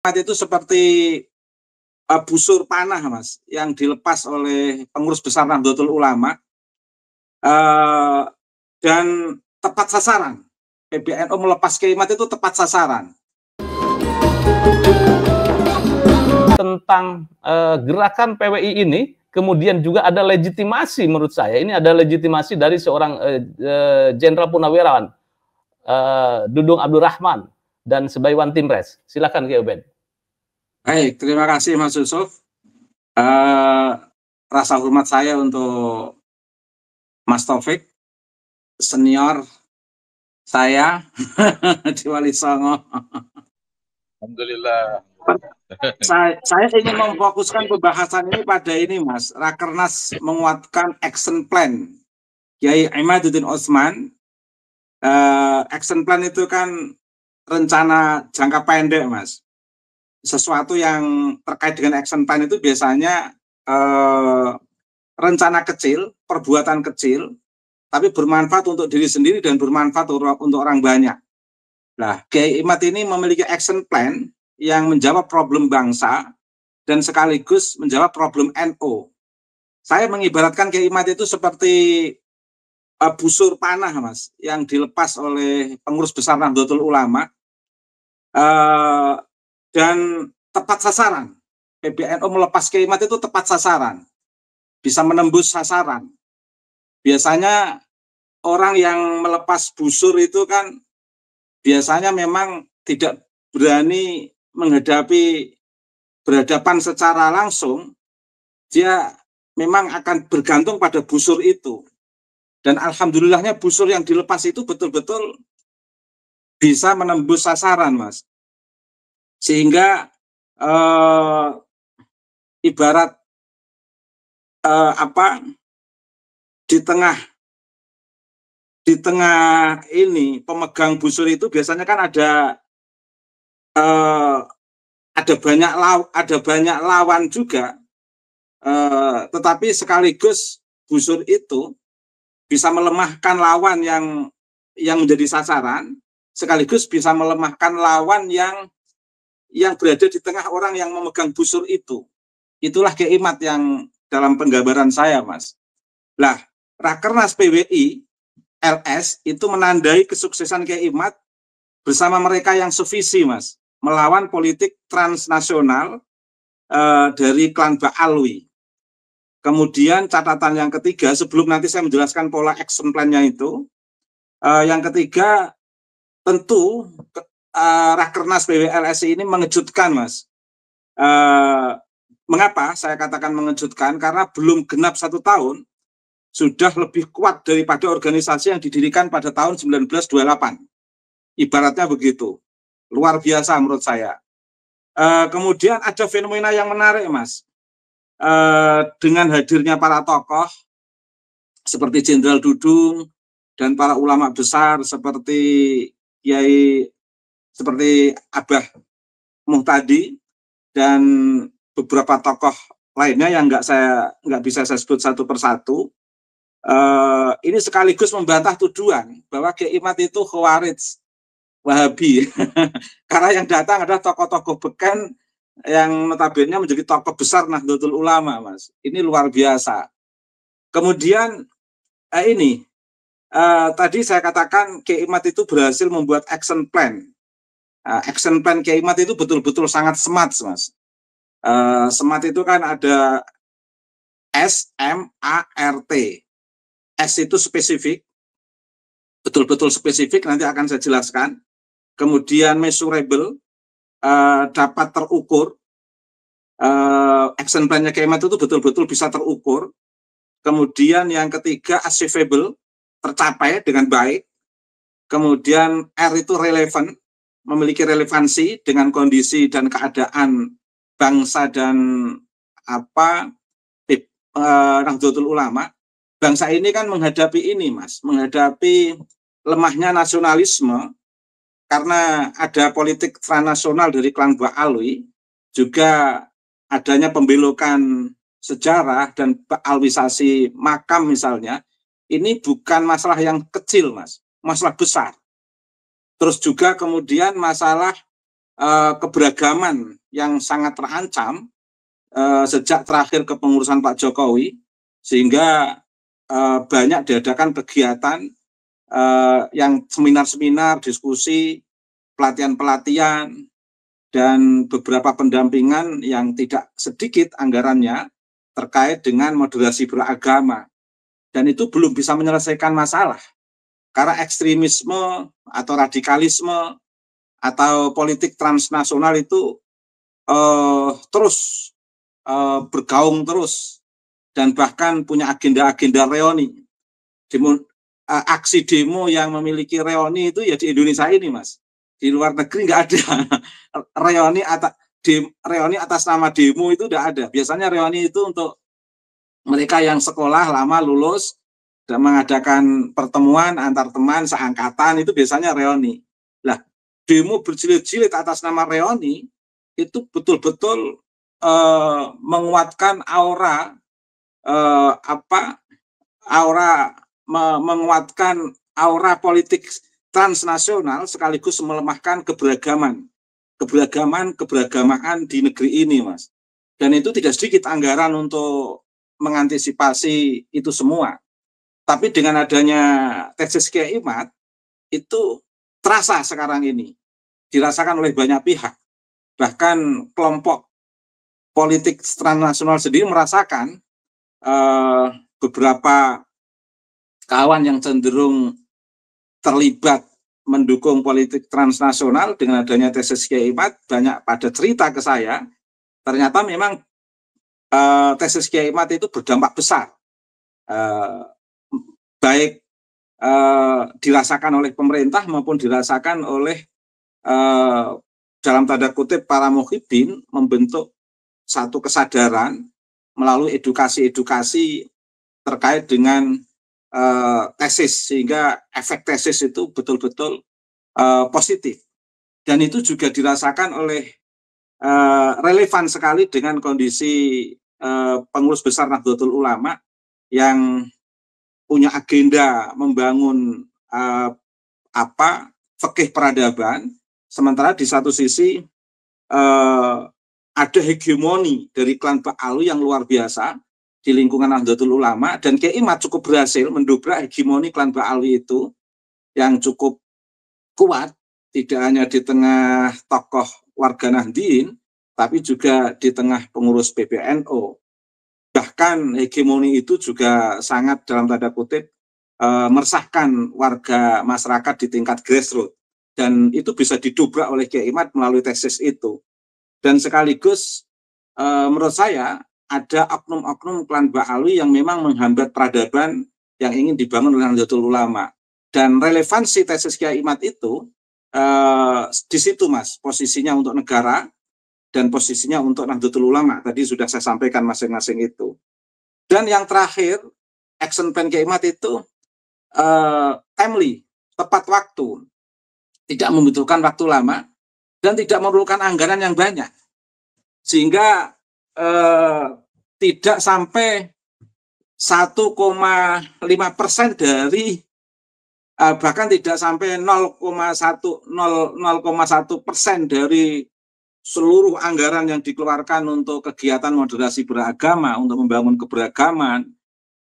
Itu seperti busur panah, Mas, yang dilepas oleh pengurus besar Nahdlatul Ulama dan tepat sasaran. PBNU melepas Kiai Imad itu tepat sasaran. Tentang gerakan PWI ini, kemudian juga ada legitimasi menurut saya. Ini ada legitimasi dari seorang Jenderal Purnawirawan, Dudung Abdurrahman, dan Subaiwan Timres. Silakan Kiai Uben. Baik, terima kasih Mas Yusuf. Rasa hormat saya untuk Mas Taufik, senior saya di Wali Songo. Alhamdulillah. Saya ingin memfokuskan pembahasan ini pada ini, Mas. Rakernas menguatkan action plan Kiai Imaduddin Utsman. Action plan itu kan rencana jangka pendek, Mas. Sesuatu yang terkait dengan action plan itu biasanya rencana kecil, perbuatan kecil, tapi bermanfaat untuk diri sendiri dan bermanfaat untuk orang banyak. Nah, Kiai Imad ini memiliki action plan yang menjawab problem bangsa dan sekaligus menjawab problem NU. Saya mengibaratkan Kiai Imad itu seperti busur panah, Mas, yang dilepas oleh pengurus besar Nahdlatul Ulama dan tepat sasaran. PBNU melepas Kiai Imad itu tepat sasaran, bisa menembus sasaran. Biasanya orang yang melepas busur itu kan biasanya memang tidak berani berhadapan secara langsung, dia memang akan bergantung pada busur itu. Dan alhamdulillahnya busur yang dilepas itu betul-betul bisa menembus sasaran, Mas. Sehingga ibarat di tengah ini pemegang busur itu biasanya kan ada banyak lawan juga, tetapi sekaligus busur itu bisa melemahkan lawan yang menjadi sasaran, sekaligus bisa melemahkan lawan yang berada di tengah orang yang memegang busur itu. Itulah Kiai Imad yang dalam penggambaran saya, Mas. Lah, Rakernas PWI LS itu menandai kesuksesan Kiai Imad bersama mereka yang sevisi, Mas, melawan politik transnasional dari klan Ba'alwi. Kemudian catatan yang ketiga, sebelum nanti saya menjelaskan pola action plan-nya itu, yang ketiga tentu Rakernas PWI LS ini mengejutkan, Mas. Mengapa saya katakan mengejutkan? Karena belum genap 1 tahun, sudah lebih kuat daripada organisasi yang didirikan pada tahun 1928. Ibaratnya begitu. Luar biasa menurut saya. Kemudian ada fenomena yang menarik, Mas. Dengan hadirnya para tokoh seperti Jenderal Dudung dan para ulama besar seperti Abah Muhtadi dan beberapa tokoh lainnya yang nggak bisa saya sebut satu persatu. Ini sekaligus membantah tuduhan bahwa Kiai Imad itu Khawarij Wahabi. Karena yang datang adalah tokoh-tokoh beken yang notabene menjadi tokoh besar Nahdlatul Ulama, Mas. Ini luar biasa. Kemudian tadi saya katakan Kiai Imad itu berhasil membuat action plan. Action plan Kiai Imad itu betul-betul sangat smart, Mas. Smart itu kan ada SMART. S itu spesifik, betul-betul spesifik, nanti akan saya jelaskan. Kemudian measurable, dapat terukur. Action plan-nya Kiai Imad itu betul-betul bisa terukur. Kemudian yang ketiga achievable, tercapai dengan baik. Kemudian R itu relevant, memiliki relevansi dengan kondisi dan keadaan bangsa dan Nahdlatul Ulama. Bangsa ini kan menghadapi ini, Mas, menghadapi lemahnya nasionalisme karena ada politik transnasional dari klan Ba'alwi, juga adanya pembelokan sejarah dan Ba'alwisasi makam misalnya. Ini bukan masalah yang kecil, Mas, masalah besar. Terus juga kemudian masalah keberagaman yang sangat terancam sejak terakhir kepengurusan Pak Jokowi, sehingga banyak diadakan kegiatan yang seminar-seminar, diskusi, pelatihan-pelatihan, dan beberapa pendampingan yang tidak sedikit anggarannya terkait dengan moderasi beragama. Dan itu belum bisa menyelesaikan masalah, karena ekstremisme atau radikalisme atau politik transnasional itu terus bergaung terus, dan bahkan punya agenda-agenda reoni. Aksi demo yang memiliki reoni itu ya di Indonesia ini, Mas. Di luar negeri nggak ada. Reoni atas nama demo itu tidak ada. Biasanya reoni itu untuk mereka yang sekolah lama lulus dan mengadakan pertemuan antar teman seangkatan, itu biasanya reoni. Lah, demo berjilid-jilid atas nama reoni itu betul-betul menguatkan aura menguatkan aura politik transnasional, sekaligus melemahkan keberagamaan di negeri ini, Mas. Dan itu tidak sedikit anggaran untuk mengantisipasi itu semua. Tapi dengan adanya tesis Kiai Imad, itu terasa sekarang ini, dirasakan oleh banyak pihak. Bahkan kelompok politik transnasional sendiri merasakan beberapa kawan yang cenderung terlibat mendukung politik transnasional dengan adanya tesis Kiai Imad banyak pada cerita ke saya, ternyata memang tesis Kiai Imad itu berdampak besar, baik dirasakan oleh pemerintah maupun dirasakan oleh dalam tanda kutip para muhibin, membentuk satu kesadaran melalui edukasi-edukasi terkait dengan tesis, sehingga efek tesis itu betul-betul positif. Dan itu juga dirasakan oleh relevan sekali dengan kondisi pengurus besar Nahdlatul Ulama yang punya agenda membangun fikih peradaban, sementara di satu sisi ada hegemoni dari klan Ba'alwi yang luar biasa di lingkungan Nahdlatul Ulama, dan Kiai Imad cukup berhasil mendobrak hegemoni klan Ba'alwi itu yang cukup kuat, tidak hanya di tengah tokoh warga Nahdien, tapi juga di tengah pengurus PBNU. Bahkan hegemoni itu juga sangat dalam tanda kutip meresahkan warga masyarakat di tingkat grassroots, dan itu bisa didobrak oleh Kiai Imad melalui tesis itu. Dan sekaligus menurut saya ada oknum-oknum klan Ba'alwi yang memang menghambat peradaban yang ingin dibangun oleh Nahdlatul Ulama. Dan relevansi tesis Kiai Imad itu di situ, Mas, posisinya untuk negara dan posisinya untuk Nahdlatul Ulama. Tadi sudah saya sampaikan masing-masing itu. Dan yang terakhir, action plan Kiai Imad itu timely, tepat waktu, tidak membutuhkan waktu lama dan tidak memerlukan anggaran yang banyak, sehingga tidak sampai 1,5% dari bahkan tidak sampai 0,1% dari seluruh anggaran yang dikeluarkan untuk kegiatan moderasi beragama, untuk membangun keberagaman,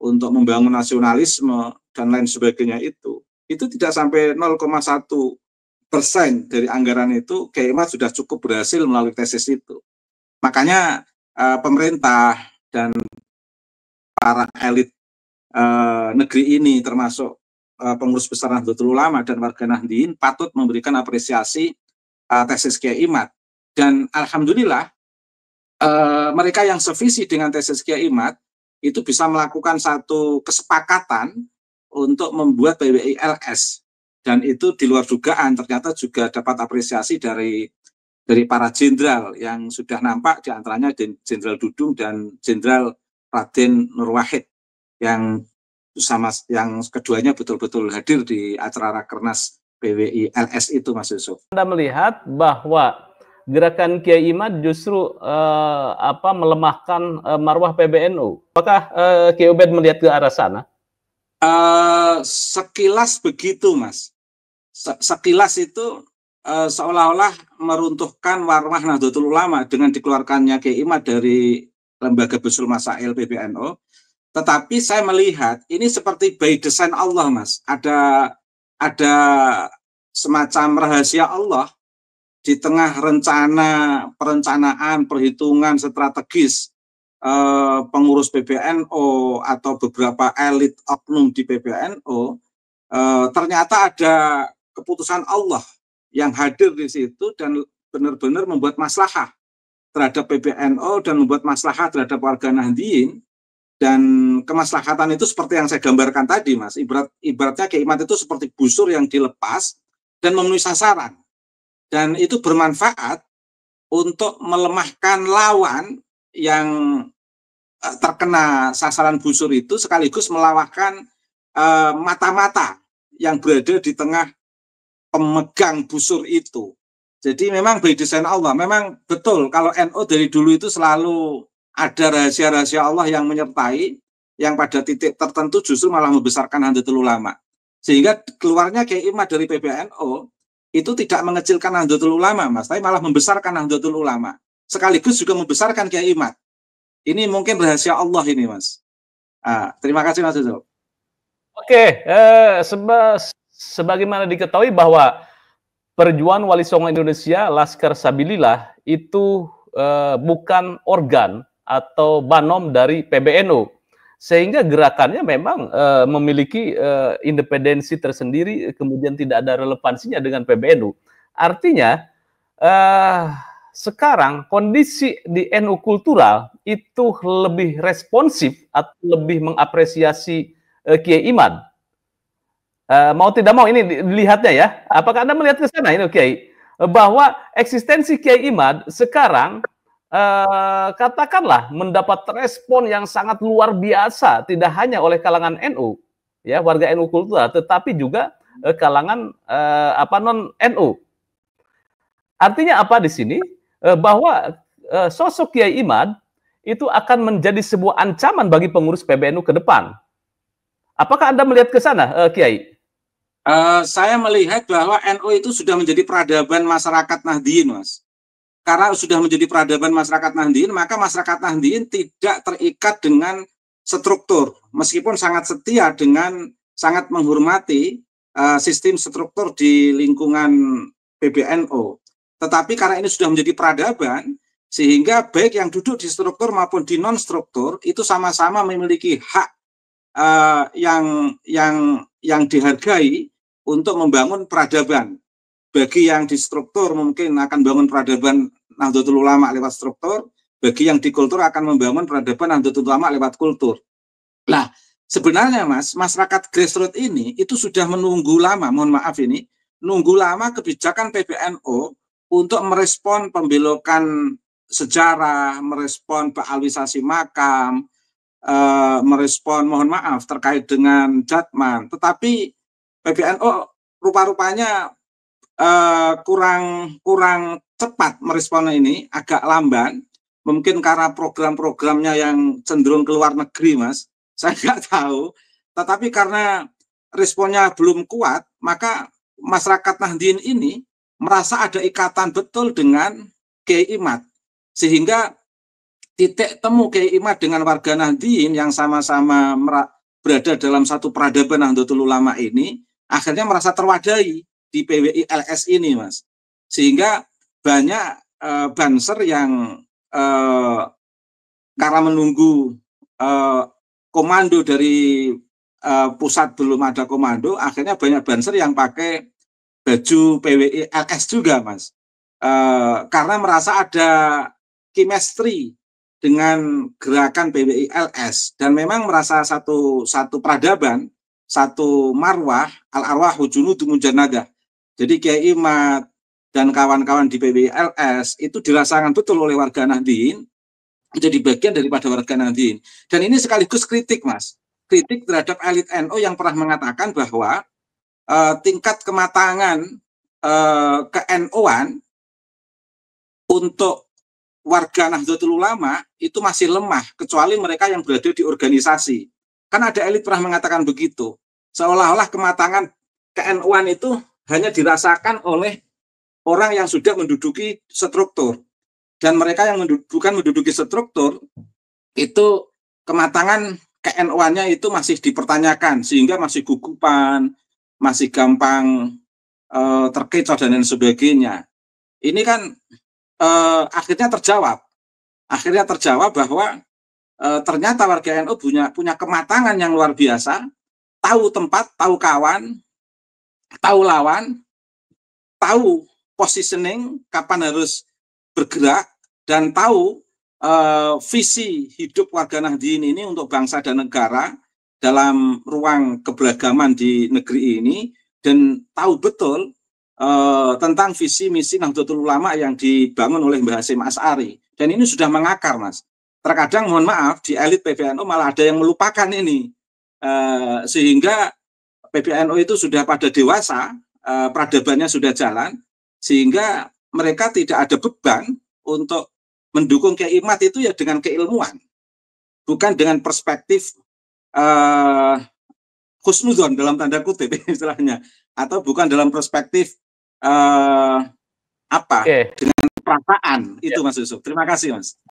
untuk membangun nasionalisme dan lain sebagainya, itu tidak sampai 0,1% dari anggaran itu. Kiai Imad sudah cukup berhasil melalui tesis itu. Makanya pemerintah dan para elit negeri ini, termasuk pengurus besar Nahdlatul Ulama dan warga Nahdien, patut memberikan apresiasi tesis Kiai Imad. Dan alhamdulillah mereka yang sevisi dengan tesis Kiai Imad itu bisa melakukan satu kesepakatan untuk membuat PWI LS, dan itu di luar dugaan, ternyata juga dapat apresiasi dari para jenderal yang sudah nampak, diantaranya Jenderal Dudung dan Jenderal Raden Nur Wahid, yang keduanya betul-betul hadir di acara Rakernas PWI LS itu, Mas Yusuf. Anda melihat bahwa gerakan Kiai Imad justru melemahkan marwah PBNU. Apakah Kiai Ubed melihat ke arah sana? Sekilas begitu, Mas. Sekilas itu seolah-olah meruntuhkan marwah Nahdlatul Ulama dengan dikeluarkannya Kiai Imad dari Lembaga Busul Masail PBNU. Tetapi saya melihat ini seperti by design Allah, Mas. Ada semacam rahasia Allah di tengah perencanaan, perhitungan strategis pengurus PBNU atau beberapa elit oknum di PBNU, ternyata ada keputusan Allah yang hadir di situ dan benar-benar membuat maslahah terhadap PBNU dan membuat maslahah terhadap warga Nahdliyin. Dan kemaslahatan itu seperti yang saya gambarkan tadi, Mas. Ibaratnya Kiai Imad itu seperti busur yang dilepas dan memenuhi sasaran. Dan itu bermanfaat untuk melemahkan lawan yang terkena sasaran busur itu, sekaligus melawahkan mata-mata yang berada di tengah pemegang busur itu. Jadi memang by design Allah, memang betul kalau NU dari dulu itu selalu ada rahasia-rahasia Allah yang menyertai, yang pada titik tertentu justru malah membesarkan Nahdlatul Ulama. Sehingga keluarnya Kiai Imad dari PBNU itu tidak mengecilkan Nahdlatul Ulama, Mas, tapi malah membesarkan Nahdlatul Ulama. Sekaligus juga membesarkan Kiai Imad. Ini mungkin rahasia Allah ini, Mas. Terima kasih, Mas Yusuf. Oke, sebagaimana diketahui bahwa Perjuangan Wali Songo Indonesia Laskar Sabilillah itu bukan organ atau banom dari PBNU, sehingga gerakannya memang memiliki independensi tersendiri, kemudian tidak ada relevansinya dengan PBNU. Artinya sekarang kondisi di NU kultural itu lebih responsif atau lebih mengapresiasi Kiai Imad. Mau tidak mau ini dilihatnya ya. Apakah Anda melihat ke sana ini, Kiai? Bahwa eksistensi Kiai Imad sekarang katakanlah mendapat respon yang sangat luar biasa, tidak hanya oleh kalangan NU, ya, warga NU kultural, tetapi juga kalangan non NU. Artinya apa di sini? Bahwa sosok Kiai Imad itu akan menjadi sebuah ancaman bagi pengurus PBNU ke depan. Apakah Anda melihat ke sana, Kiai? Saya melihat bahwa NU itu sudah menjadi peradaban masyarakat Nahdliyin, Mas. Karena sudah menjadi peradaban masyarakat Nahdliyin, maka masyarakat Nahdliyin tidak terikat dengan struktur, meskipun sangat setia dengan sangat menghormati sistem struktur di lingkungan PBNU. Tetapi karena ini sudah menjadi peradaban, sehingga baik yang duduk di struktur maupun di non-struktur itu sama-sama memiliki hak yang dihargai untuk membangun peradaban. Bagi yang di struktur mungkin akan bangun peradaban Nahdlatul Ulama lewat struktur, bagi yang di kultur akan membangun peradaban Nahdlatul Ulama lewat kultur. Nah, sebenarnya Mas, masyarakat grassroots ini itu sudah menunggu lama, mohon maaf ini, nunggu lama kebijakan PBNU untuk merespon pembelokan sejarah, merespon ba'alwisasi makam, merespon, mohon maaf, terkait dengan Jatman. Tetapi PBNU rupa-rupanya kurang cepat meresponnya ini, agak lamban, mungkin karena program-programnya yang cenderung ke luar negeri, Mas, saya nggak tahu, tetapi karena responnya belum kuat, maka masyarakat Nahdliyin ini merasa ada ikatan betul dengan Kiai Imad, sehingga titik temu Kiai Imad dengan warga Nahdliyin yang sama-sama berada dalam satu peradaban Nahdlatul Ulama ini, akhirnya merasa terwadahi di PWI LS ini, Mas. Sehingga banyak banser yang karena menunggu komando dari pusat belum ada komando, akhirnya banyak banser yang pakai baju PWI LS juga, Mas. Karena merasa ada chemistry dengan gerakan PWI LS dan memang merasa satu peradaban, satu marwah, al-arwahu junudu mujanadah. Jadi Kiai Imad dan kawan-kawan di PWI LS itu dirasakan betul oleh warga Nahdliyin, menjadi bagian daripada warga Nahdliyin. Dan ini sekaligus kritik, Mas. Kritik terhadap elit NU yang pernah mengatakan bahwa tingkat kematangan ke-NU-an untuk warga Nahdlatul Ulama itu masih lemah, kecuali mereka yang berada di organisasi. Kan ada elit pernah mengatakan begitu. Seolah-olah kematangan ke-NU-an itu hanya dirasakan oleh orang yang sudah menduduki struktur. Dan mereka yang bukan menduduki struktur, itu kematangan KNU-nya itu masih dipertanyakan, sehingga masih gugupan, masih gampang terkecoh dan lain sebagainya. Ini kan akhirnya terjawab bahwa ternyata warga NU punya kematangan yang luar biasa, tahu tempat, tahu kawan, tahu lawan, tahu positioning, kapan harus bergerak, dan tahu visi hidup warga Nahdien ini untuk bangsa dan negara dalam ruang keberagaman di negeri ini, dan tahu betul tentang visi misi Nahdlatul Ulama yang dibangun oleh Mbah Hasyim Asy'ari. Dan ini sudah mengakar, Mas. Terkadang, mohon maaf, di elit PBNU malah ada yang melupakan ini, sehingga PBNU itu sudah pada dewasa, peradabannya sudah jalan, sehingga mereka tidak ada beban untuk mendukung Kiai Imad itu ya dengan keilmuan, bukan dengan perspektif husnudzon dalam tanda kutip istilahnya, atau bukan dalam perspektif dengan perasaan. Itu Mas Yusuf. Terima kasih, Mas.